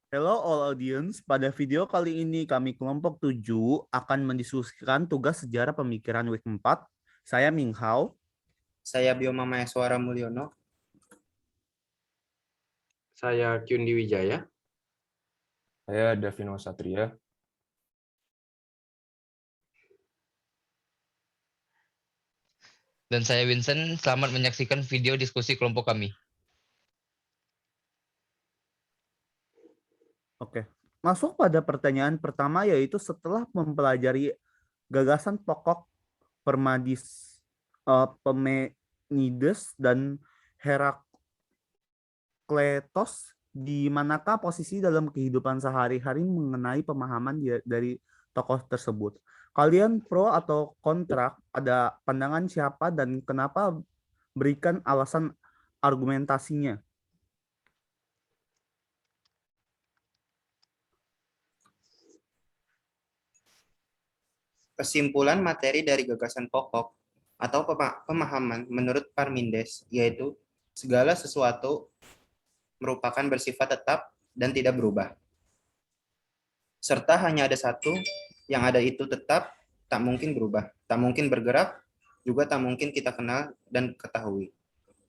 Hello all audience, pada video kali ini kami kelompok 7 akan mendiskusikan tugas sejarah pemikiran week 4. Saya Ming Hao. Saya Bioma Maheswara Mulyono. Saya Kyundi Wijaya. Saya Davino Satria. Dan saya Vincent, selamat menyaksikan video diskusi kelompok kami. Oke, masuk pada pertanyaan pertama, yaitu setelah mempelajari gagasan pokok Parmenides dan Herakleitos, di manakah posisi dalam kehidupan sehari-hari mengenai pemahaman dari tokoh tersebut? Kalian pro atau kontra pada pandangan siapa dan kenapa? Berikan alasan argumentasinya. Kesimpulan materi dari gagasan pokok atau pemahaman menurut Parmenides yaitu segala sesuatu merupakan bersifat tetap dan tidak berubah. Serta hanya ada satu, yang ada itu tetap, tak mungkin berubah, tak mungkin bergerak, juga tak mungkin kita kenal dan ketahui.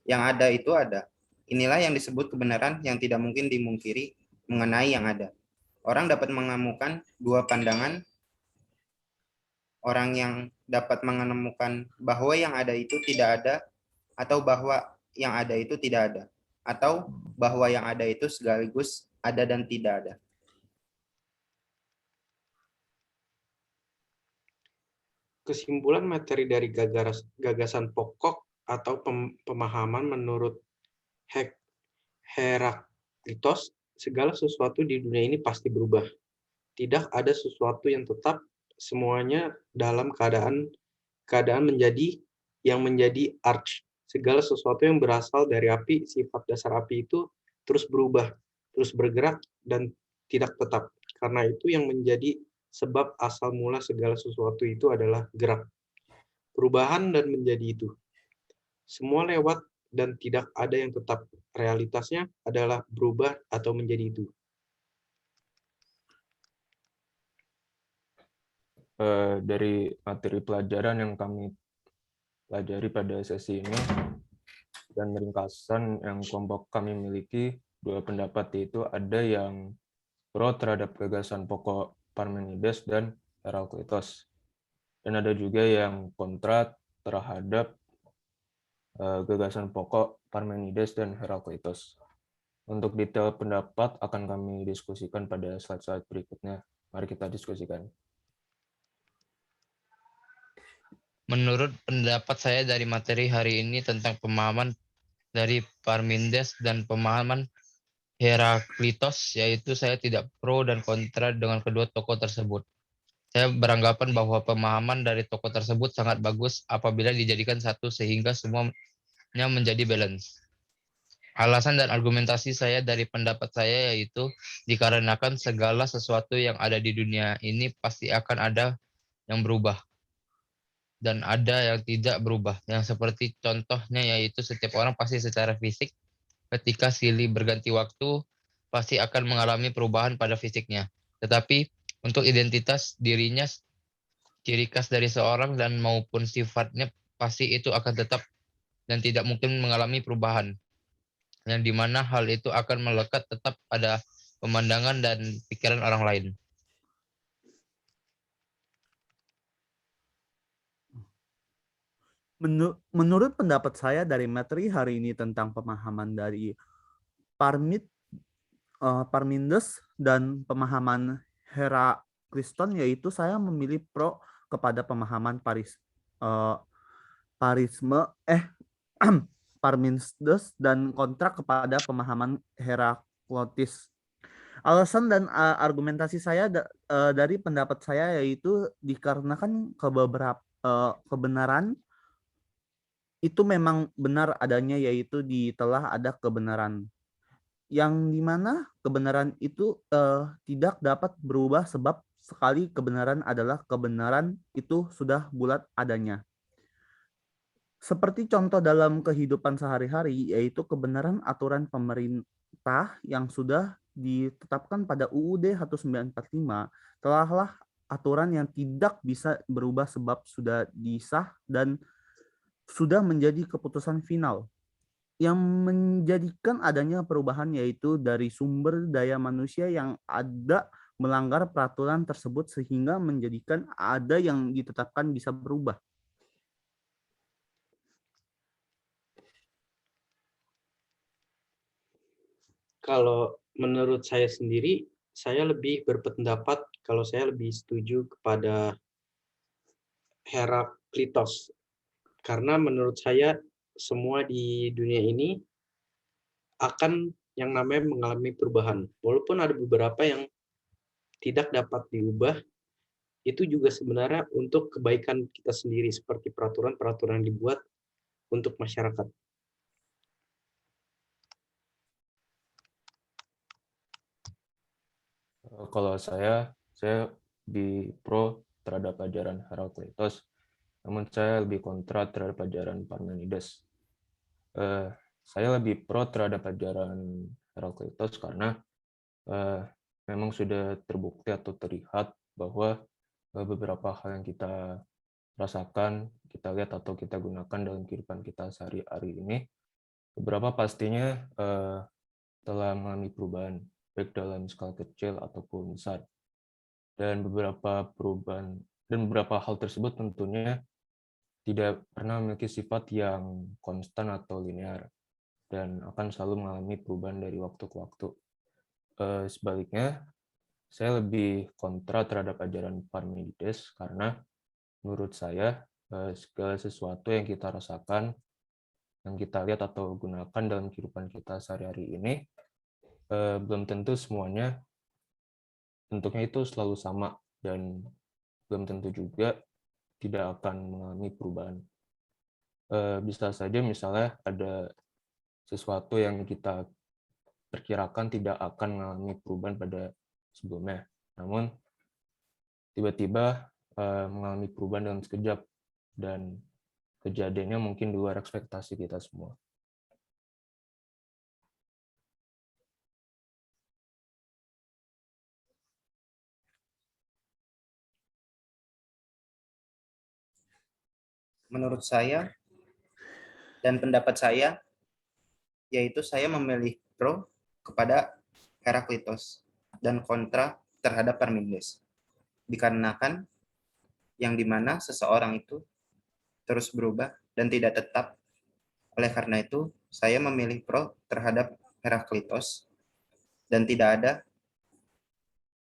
Yang ada itu ada. Inilah yang disebut kebenaran yang tidak mungkin dimungkiri mengenai yang ada. Orang dapat mengemukan dua pandangan. Orang yang dapat menemukan bahwa yang ada itu tidak ada, atau bahwa yang ada itu tidak ada, atau bahwa yang ada itu sekaligus ada dan tidak ada. Kesimpulan materi dari gagasan pokok atau pemahaman menurut Herakleitos, segala sesuatu di dunia ini pasti berubah. Tidak ada sesuatu yang tetap, semuanya dalam keadaan menjadi arch. Segala sesuatu yang berasal dari api, sifat dasar api itu terus berubah, terus bergerak, dan tidak tetap. Karena itu yang menjadi sebab asal mula segala sesuatu itu adalah gerak, perubahan, dan menjadi itu. Semua lewat dan tidak ada yang tetap. Realitasnya adalah berubah atau menjadi itu. Dari materi pelajaran yang kami pelajari pada sesi ini dan ringkasan yang kelompok kami miliki, dua pendapat, yaitu ada yang pro terhadap gagasan pokok Parmenides dan Herakleitos, dan ada juga yang kontra terhadap gagasan pokok Parmenides dan Herakleitos. Untuk detail pendapat akan kami diskusikan pada slide-slide berikutnya. Mari kita diskusikan. Menurut pendapat saya dari materi hari ini tentang pemahaman dari Parmenides dan pemahaman Herakleitos, yaitu saya tidak pro dan kontra dengan kedua tokoh tersebut. Saya beranggapan bahwa pemahaman dari tokoh tersebut sangat bagus apabila dijadikan satu sehingga semuanya menjadi balance. Alasan dan argumentasi saya dari pendapat saya yaitu dikarenakan segala sesuatu yang ada di dunia ini pasti akan ada yang berubah dan ada yang tidak berubah. Yang seperti contohnya yaitu setiap orang pasti secara fisik ketika silih berganti waktu pasti akan mengalami perubahan pada fisiknya. Tetapi untuk identitas dirinya, ciri khas dari seorang dan maupun sifatnya pasti itu akan tetap dan tidak mungkin mengalami perubahan. Yang dimana hal itu akan melekat tetap pada pemandangan dan pikiran orang lain. Menurut pendapat saya dari materi hari ini tentang pemahaman dari Parmenides dan pemahaman Herakleitos, yaitu saya memilih pro kepada pemahaman Parmenides dan kontra kepada pemahaman Herakleitos. Alasan dan argumentasi saya dari pendapat saya yaitu dikarenakan kebenaran itu memang benar adanya, yaitu telah ada kebenaran yang dimana kebenaran itu tidak dapat berubah, sebab sekali kebenaran adalah kebenaran itu sudah bulat adanya. Seperti contoh dalam kehidupan sehari-hari, yaitu kebenaran aturan pemerintah yang sudah ditetapkan pada UUD 1945, telahlah aturan yang tidak bisa berubah sebab sudah disah dan sudah menjadi keputusan final. Yang menjadikan adanya perubahan yaitu dari sumber daya manusia yang ada melanggar peraturan tersebut sehingga menjadikan ada yang ditetapkan bisa berubah. Kalau menurut saya sendiri, saya lebih berpendapat kalau saya lebih setuju kepada Heraklitos. Karena menurut saya semua di dunia ini akan yang namanya mengalami perubahan. Walaupun ada beberapa yang tidak dapat diubah, itu juga sebenarnya untuk kebaikan kita sendiri, seperti peraturan-peraturan yang dibuat untuk masyarakat. Kalau saya di pro terhadap ajaran Heraklitos, namun saya lebih kontra terhadap ajaran Parmenides. Saya lebih pro terhadap ajaran Heraklitos karena memang sudah terbukti atau terlihat bahwa beberapa hal yang kita rasakan, kita lihat atau kita gunakan dalam kehidupan kita sehari-hari ini, beberapa pastinya telah mengalami perubahan, baik dalam skala kecil ataupun besar. Dan beberapa perubahan dan beberapa hal tersebut tentunya tidak pernah memiliki sifat yang konstan atau linear dan akan selalu mengalami perubahan dari waktu ke waktu. Sebaliknya, saya lebih kontra terhadap ajaran Parmenides karena menurut saya segala sesuatu yang kita rasakan, yang kita lihat atau gunakan dalam kehidupan kita sehari-hari ini belum tentu semuanya bentuknya itu selalu sama dan belum tentu juga tidak akan mengalami perubahan. Bisa saja misalnya ada sesuatu yang kita perkirakan tidak akan mengalami perubahan pada sebelumnya, namun tiba-tiba mengalami perubahan dalam sekejap dan kejadiannya mungkin di luar ekspektasi kita semua. Menurut saya dan pendapat saya, yaitu saya memilih pro kepada Heraklitos dan kontra terhadap Parmenides. Dikarenakan yang dimana seseorang itu terus berubah dan tidak tetap. Oleh karena itu, saya memilih pro terhadap Heraklitos dan tidak ada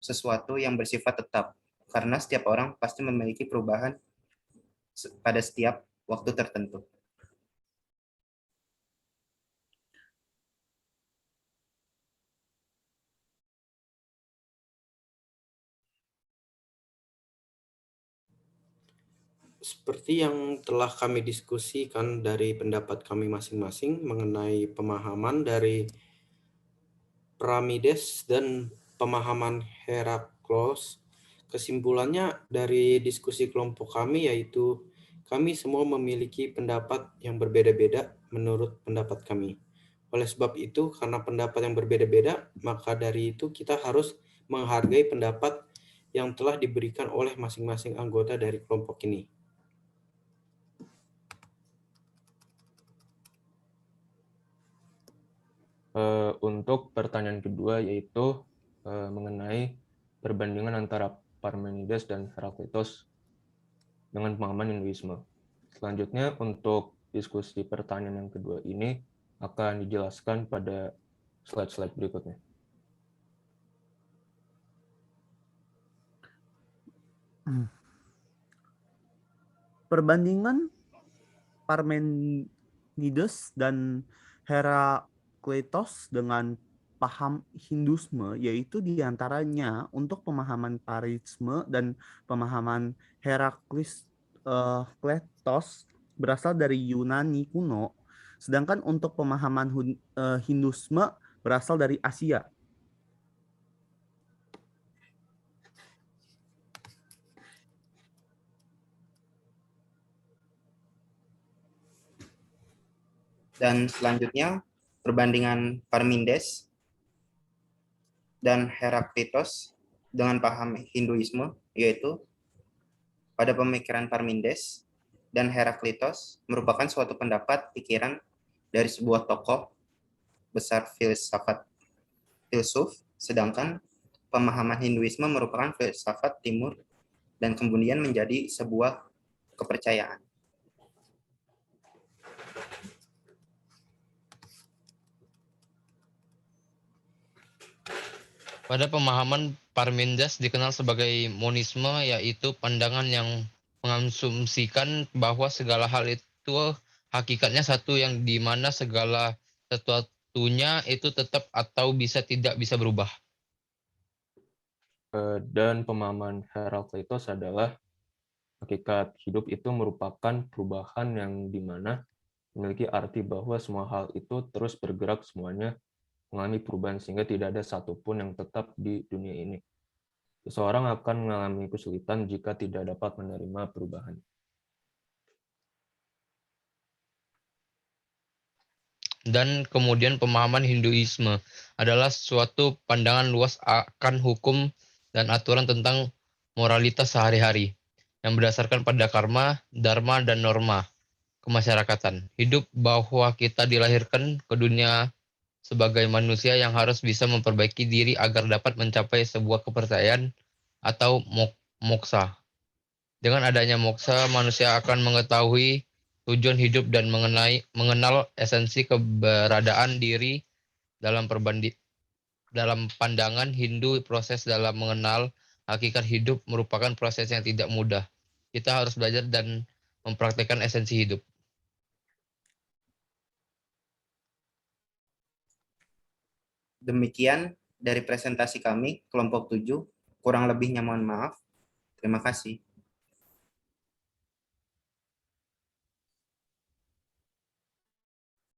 sesuatu yang bersifat tetap. Karena setiap orang pasti memiliki perubahan pada setiap waktu tertentu. Seperti yang telah kami diskusikan dari pendapat kami masing-masing mengenai pemahaman dari Parmenides dan pemahaman Heraklitos, kesimpulannya dari diskusi kelompok kami yaitu kami semua memiliki pendapat yang berbeda-beda menurut pendapat kami. Oleh sebab itu, karena pendapat yang berbeda-beda, maka dari itu kita harus menghargai pendapat yang telah diberikan oleh masing-masing anggota dari kelompok ini. Untuk pertanyaan kedua yaitu mengenai perbandingan antara Parmenides dan Heraklitos dengan pemahaman Hinduisme. Selanjutnya untuk diskusi pertanyaan yang kedua ini akan dijelaskan pada slide-slide berikutnya. Perbandingan Parmenides dan Herakleitos dengan paham Hinduisme yaitu diantaranya untuk pemahaman Parisme dan pemahaman Herakleitos berasal dari Yunani kuno, sedangkan untuk pemahaman Hinduisme berasal dari Asia. Dan selanjutnya perbandingan Parmenides dan Heraklitos dengan paham Hinduisme, yaitu pada pemikiran Parmenides dan Heraklitos merupakan suatu pendapat pikiran dari sebuah tokoh besar filsuf, sedangkan pemahaman Hinduisme merupakan filsafat timur dan kemudian menjadi sebuah kepercayaan. Pada pemahaman Parmenides dikenal sebagai monisme, yaitu pandangan yang mengasumsikan bahwa segala hal itu hakikatnya satu, yang dimana segala sesuatunya itu tetap atau tidak bisa berubah. Dan pemahaman Heraklitos adalah hakikat hidup itu merupakan perubahan yang dimana memiliki arti bahwa semua hal itu terus bergerak, semuanya mengalami perubahan sehingga tidak ada satupun yang tetap di dunia ini. Seseorang akan mengalami kesulitan jika tidak dapat menerima perubahan. Dan kemudian pemahaman Hinduisme adalah suatu pandangan luas akan hukum dan aturan tentang moralitas sehari-hari yang berdasarkan pada karma, dharma, dan norma kemasyarakatan. Hidup bahwa kita dilahirkan ke dunia sebagai manusia yang harus bisa memperbaiki diri agar dapat mencapai sebuah kepercayaan atau moksa. Dengan adanya moksa, manusia akan mengetahui tujuan hidup dan mengenal esensi keberadaan diri. Dalam pandangan Hindu, proses dalam mengenal hakikat hidup merupakan proses yang tidak mudah. Kita harus belajar dan mempraktikkan esensi hidup. Demikian dari presentasi kami, kelompok 7. Kurang lebihnya mohon maaf. Terima kasih.